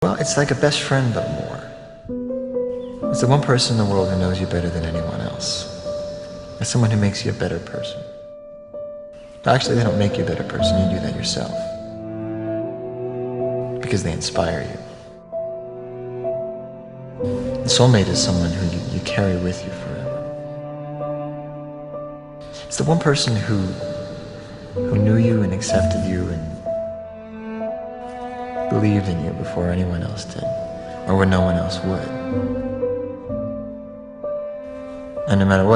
Well, it's like a best friend, but more. It's the one person in the world who knows you better than anyone else. It's someone who makes you a better person. Actually, they don't make you a better person, you do that yourself. Because they inspire you. The soulmate is someone who you carry with you forever. It's the one person who knew you and accepted you and believed in you before anyone else did, or when no one else would. And no matter what